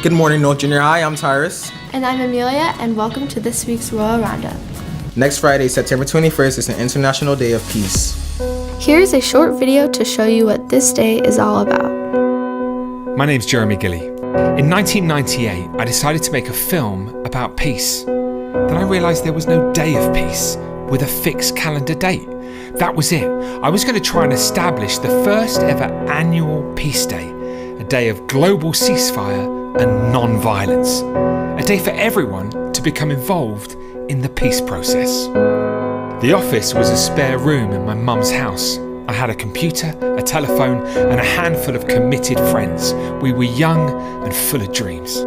Good morning, North Junior High. I'm Tyrus. And I'm Amelia, and welcome to this week's Royal Roundup. Next Friday, September 21st, is an International Day of Peace. Here's a short video to show you what this day is all about. My name's Jeremy Gilly. In 1998, I decided to make a film about peace. Then I realised there was no day of peace with a fixed calendar date. That was it. I was going to try and establish the first ever annual Peace Day, a day of global ceasefire and non-violence, a day for everyone to become involved in the peace process. The office was a spare room in my mum's house. I had a computer, a telephone, and a handful of committed friends. We were young and full of dreams.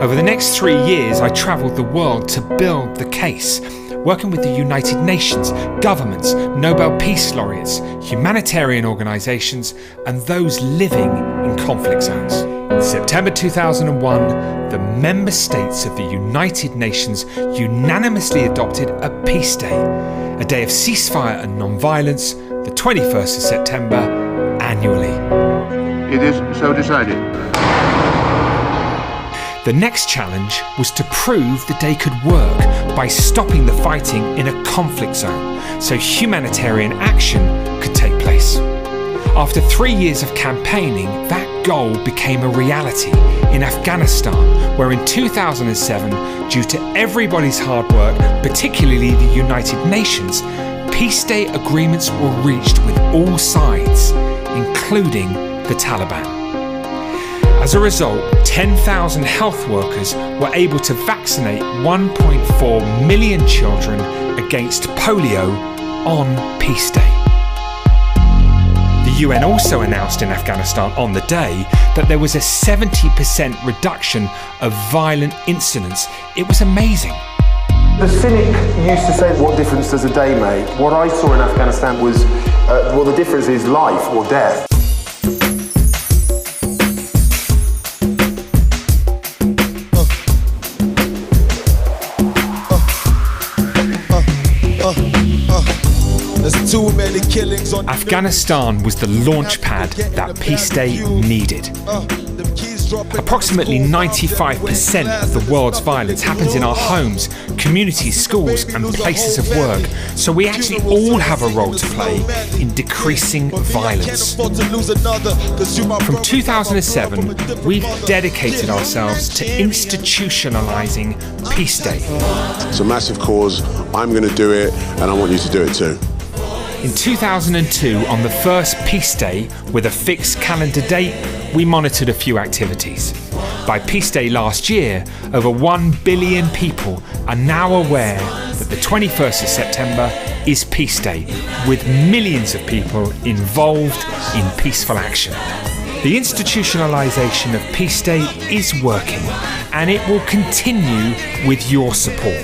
Over the next 3 years, I travelled the world to build the case, working with the United Nations, governments, Nobel Peace Laureates, humanitarian organisations, and those living in conflict zones. In September 2001, the member states of the United Nations unanimously adopted a Peace Day, a day of ceasefire and non-violence, the 21st of September, annually. It is so decided. The next challenge was to prove the day could work by stopping the fighting in a conflict zone so humanitarian action could take place. After 3 years of campaigning, that goal became a reality in Afghanistan, where in 2007, due to everybody's hard work, particularly the United Nations, Peace Day agreements were reached with all sides, including the Taliban. As a result, 10,000 health workers were able to vaccinate 1.4 million children against polio on Peace Day. The UN also announced in Afghanistan on the day that there was a 70% reduction of violent incidents. It was amazing. The cynic used to say, what difference does a day make? What I saw in Afghanistan was, the difference is life or death. Afghanistan was the launch pad that Peace Day needed. Approximately 95% of the world's violence happens in our homes, communities, schools and places of work, so we actually all have a role to play in decreasing violence. From 2007, we've dedicated ourselves to institutionalising Peace Day. It's a massive cause. I'm going to do it, and I want you to do it too. In 2002, on the first Peace Day with a fixed calendar date, we monitored a few activities. By Peace Day last year, over 1 billion people are now aware that the 21st of September is Peace Day, with millions of people involved in peaceful action. The institutionalisation of Peace Day is working, and it will continue with your support.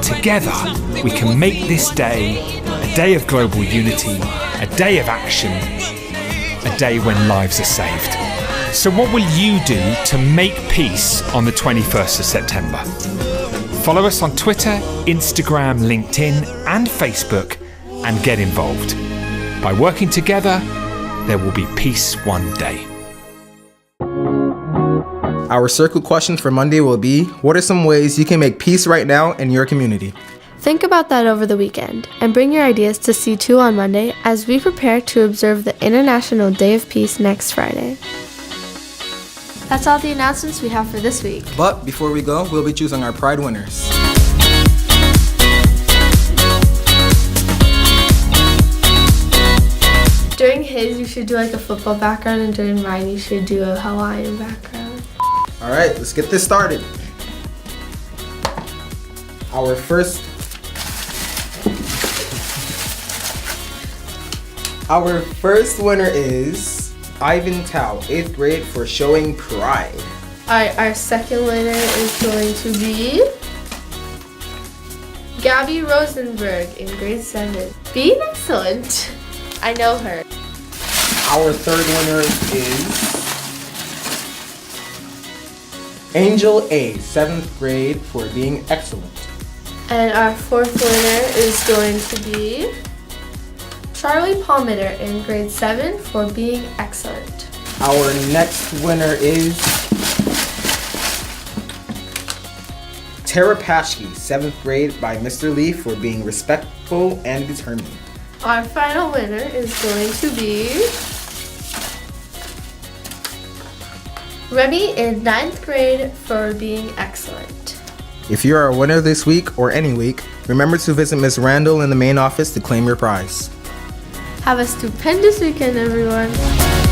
Together, we can make this day a day of global unity, a day of action, a day when lives are saved. So what will you do to make peace on the 21st of September? Follow us on Twitter, Instagram, LinkedIn and Facebook and get involved. By working together, there will be peace one day. Our circle question for Monday will be, what are some ways you can make peace right now in your community? Think about that over the weekend and bring your ideas to C2 on Monday as we prepare to observe the International Day of Peace next Friday. That's all the announcements we have for this week. But before we go, we'll be choosing our Pride winners. During his, you should do like a football background, and during mine, you should do a Hawaiian background. All right, let's get this started. Our first winner is Ivan Tao, 8th grade, for showing pride. Alright, our second winner is going to be Gabby Rosenberg in grade 7. Being excellent. I know her. Our third winner is Angel A, 7th grade, for being excellent. And our fourth winner is going to be Charlie Palmitter in grade 7 for being excellent. Our next winner is Tara Paschke, 7th grade, by Mr. Lee for being respectful and determined. Our final winner is going to be Remy in 9th grade for being excellent. If you are a winner this week or any week, remember to visit Miss Randall in the main office to claim your prize. Have a stupendous weekend, everyone.